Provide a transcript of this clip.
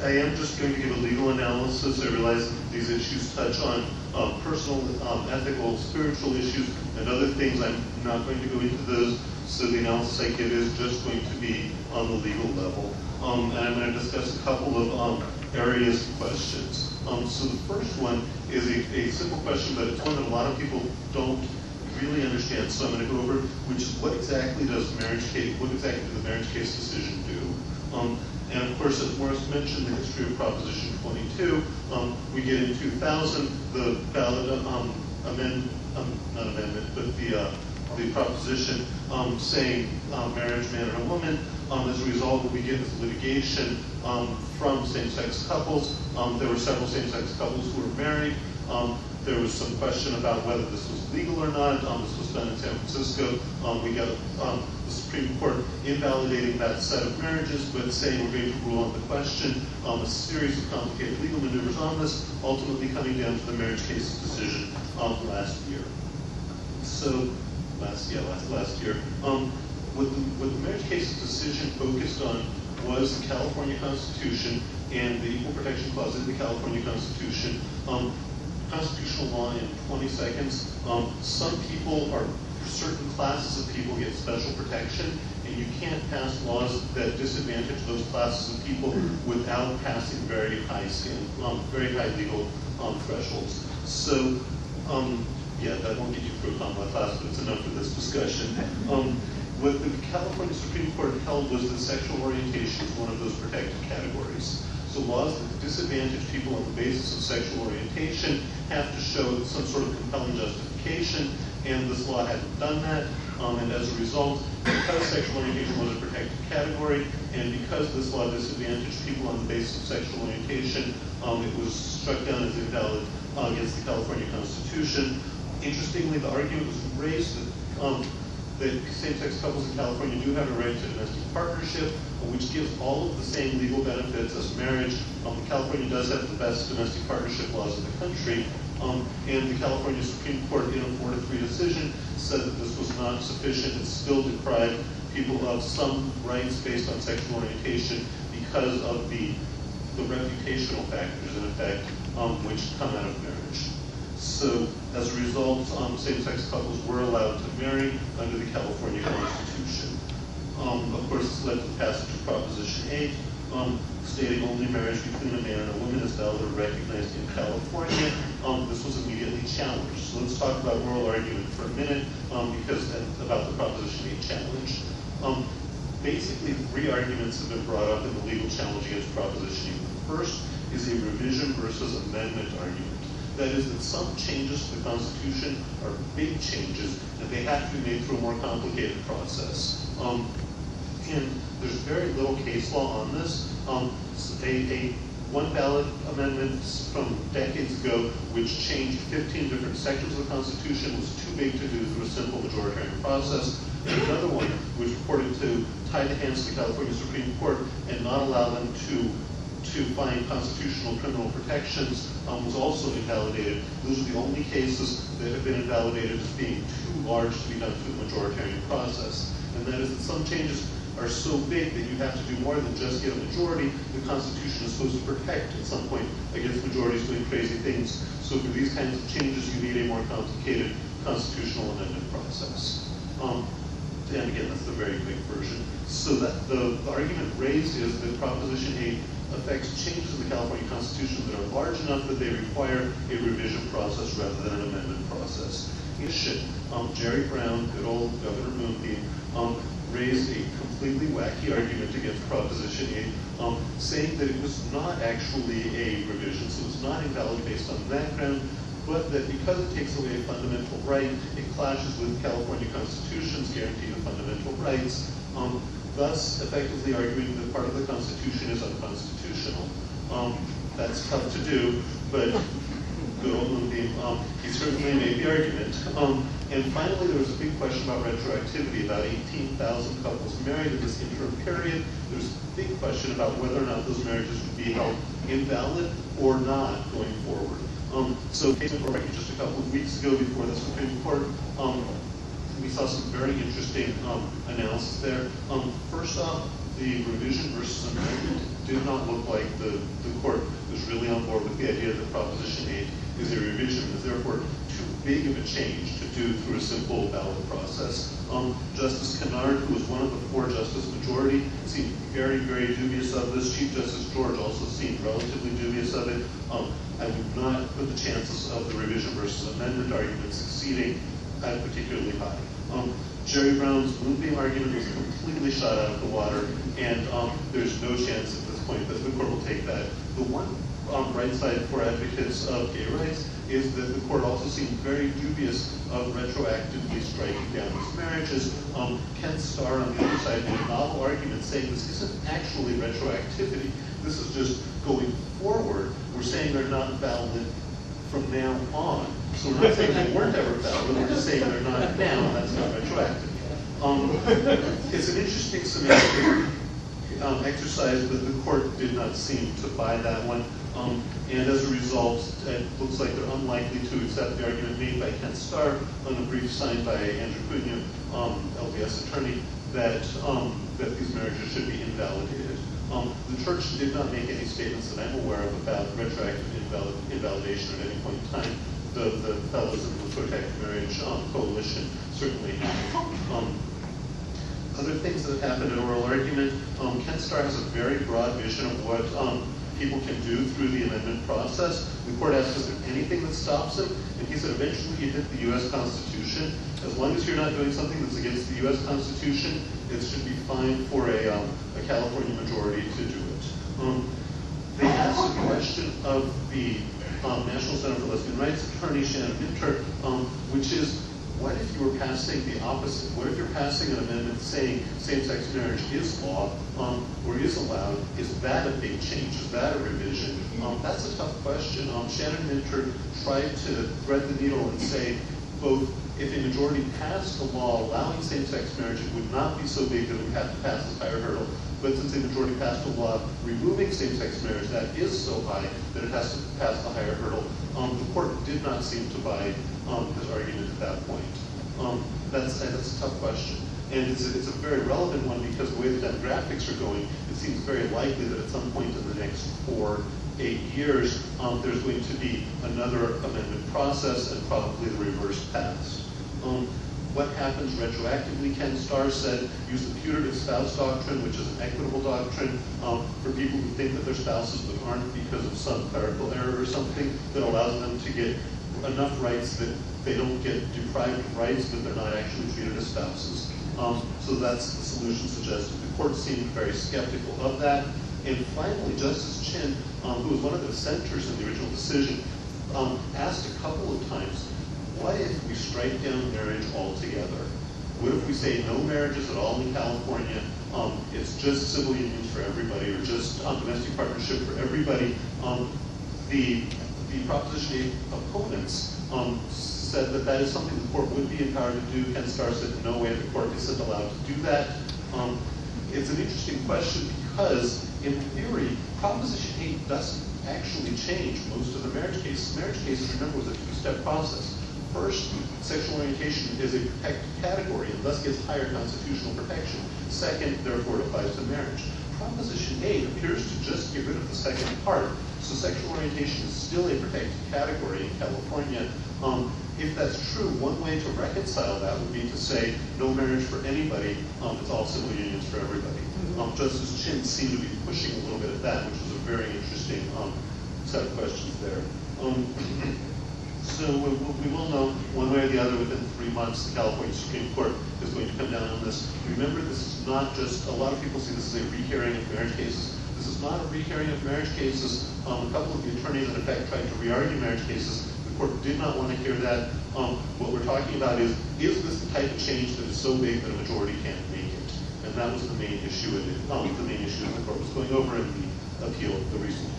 I am just going to give a legal analysis. I realize these issues touch on personal, ethical, spiritual issues, and other things. I'm not going to go into those, so the analysis I give is just going to be on the legal level. And I'm going to discuss a couple of areas of questions. So the first one is a simple question, but it's one that a lot of people don't really understand. So I'm going to go over, which is what exactly does the marriage case decision do? And of course, as Morris mentioned, the history of Proposition 22, we get in 2000 the ballot not amendment, but the proposition saying marriage, man and a woman. As a result, we get this litigation from same-sex couples. There were several same-sex couples who were married. There was some question about whether this was legal or not. This was done in San Francisco. We got the Supreme Court invalidating that set of marriages, but saying we're going to rule on the question. A series of complicated legal maneuvers on this, ultimately coming down to the marriage case decision last year. So, last year. What the marriage case decision focused on was the California Constitution and the Equal Protection Clause in the California Constitution. Constitutional law in 20 seconds. Some people certain classes of people get special protection, and you can't pass laws that disadvantage those classes of people without passing very high legal thresholds. So, yeah, that won't get you through a common class, but it's enough for this discussion. What the California Supreme Court held was that sexual orientation is one of those protected categories. So laws that disadvantage people on the basis of sexual orientation have to show some sort of compelling justification, and this law hadn't done that. And as a result, because sexual orientation was a protected category, and because this law disadvantaged people on the basis of sexual orientation, it was struck down as invalid against the California Constitution. Interestingly, the argument was raised that same-sex couples in California do have a right to domestic partnership, which gives all of the same legal benefits as marriage. California does have the best domestic partnership laws in the country, and the California Supreme Court, in a 4-3 decision, said that this was not sufficient. It still deprived people of some rights based on sexual orientation because of the reputational factors, in effect, which come out of marriage. So, as a result, same-sex couples were allowed to marry under the California Constitution. Of course, this led to the passage of Proposition 8, stating only marriage between a man and a woman is valid or recognized in California. This was immediately challenged. So let's talk about oral argument for a minute, because about the Proposition 8 challenge. Basically, 3 arguments have been brought up in the legal challenge against Proposition 8. The first is a revision versus amendment argument. That is that some changes to the Constitution are big changes, and they have to be made through a more complicated process. And there's very little case law on this. One ballot amendment from decades ago, which changed 15 different sections of the Constitution, was too big to do through a simple majoritarian process. And another one, which purported to tie the hands of the California Supreme Court and not allow them to find constitutional criminal protections, was also invalidated. Those are the only cases that have been invalidated as being too large to be done through the majoritarian process. And that is that some changes are so big that you have to do more than just get a majority. The Constitution is supposed to protect at some point against majorities doing crazy things. So for these kinds of changes, you need a more complicated constitutional amendment process. And again, that's the very quick version. So that the argument raised is that Proposition 8 affects changes in the California Constitution that are large enough that they require a revision process rather than an amendment process. In addition, Jerry Brown, good old Governor Moonbeam, raised a completely wacky argument against Proposition 8, saying that it was not actually a revision, so it's not invalid based on that ground, but that because it takes away a fundamental right, it clashes with California Constitution's guarantee of fundamental rights, thus effectively arguing that part of the Constitution is unconstitutional. That's tough to do, but good old Moonbeam, he certainly made the argument. And finally, there was a big question about retroactivity. About 18,000 couples married in this interim period. There's a big question about whether or not those marriages would be held invalid or not going forward. So case in point, just a couple of weeks ago before the Supreme Court, we saw some very interesting analysis there. First off, the revision versus amendment did not look like the court was really on board with the idea that Proposition 8 is a revision, and is therefore too big of a change to do through a simple ballot process. Justice Kennard, who was one of the 4-justice majority, seemed very, very dubious of this. Chief Justice George also seemed relatively dubious of it. I would not put the chances of the revision versus amendment argument succeeding at particularly high. Jerry Brown's Moonbeam argument was completely shot out of the water, and there's no chance at this point that the court will take that. The one right side for advocates of gay rights is that the court also seemed very dubious of retroactively striking down these marriages. Ken Starr on the other side made a novel argument saying this isn't actually retroactivity. This is just going forward. We're saying they're not valid from now on. So we're not saying they weren't ever valid, we're just saying they're not now, and that's not retroactive. It's an interesting semantic exercise, but the court did not seem to buy that one. And as a result, it looks like they're unlikely to accept the argument made by Ken Starr on a brief signed by Andrew Cunha, LDS attorney, that these marriages should be invalidated. The church did not make any statements that I'm aware of about retroactive invalidation at any point in time. The fellows in the Protect Marriage Coalition certainly have. Other things that have happened in oral argument, Ken Starr has a very broad vision of what people can do through the amendment process. The court asked, is there anything that stops him? And he said eventually he hit the U.S. Constitution. As long as you're not doing something that's against the U.S. Constitution, it should be fine for a California majority to do it. They asked a question of the National Center for Lesbian Rights attorney, Shannon Minter, which is, what if you were passing the opposite? What if you're passing an amendment saying same-sex marriage is law or is allowed? Is that a big change? Is that a revision? That's a tough question. Shannon Minter tried to thread the needle and say both if a majority passed a law allowing same-sex marriage, it would not be so big that it would have to pass this higher hurdle. But since a majority passed a law removing same-sex marriage, that is so high that it has to pass the higher hurdle. The court did not seem to buy his argument at that point. That's a tough question. And it's a very relevant one because the way the demographics are going, it seems very likely that at some point in the next 4-8 years, there's going to be another amendment process and probably the reverse pass. What happens retroactively, Ken Starr said, use the putative spouse doctrine, which is an equitable doctrine for people who think that they're spouses but aren't because of some clerical error or something that allows them to get enough rights that they don't get deprived of rights, but they're not actually treated as spouses. So that's the solution suggested. The court seemed very skeptical of that. And finally, Justice Chin, who was one of the dissenters in the original decision, asked a couple of times, what if we strike down marriage altogether? What if we say no marriages at all in California? It's just civil unions for everybody, or just domestic partnership for everybody. The Proposition 8 opponents said that that is something the court would be empowered to do. Ken Starr said no way the court isn't allowed to do that. It's an interesting question because, in theory, Proposition 8 doesn't actually change most of the marriage cases. Marriage cases, remember, was a two-step process. First, sexual orientation is a protected category and thus gets higher constitutional protection. Second, therefore, it applies to marriage. Proposition 8 appears to just get rid of the second part, so sexual orientation is still a protected category in California. If that's true, one way to reconcile that would be to say no marriage for anybody, it's all civil unions for everybody. Justice Chin seemed to be pushing a little bit at that, which was a very interesting set of questions there. So we will know one way or the other within 3 months the California Supreme Court is going to come down on this. Remember, this is not just, a lot of people see this as a rehearing of marriage cases. This is not a rehearing of marriage cases. A couple of the attorneys, in effect, tried to re-argue marriage cases. The court did not want to hear that. What we're talking about is this the type of change that is so big that a majority can't make it? And that was the main issue, the main issue the court was going over in the appeal, the recent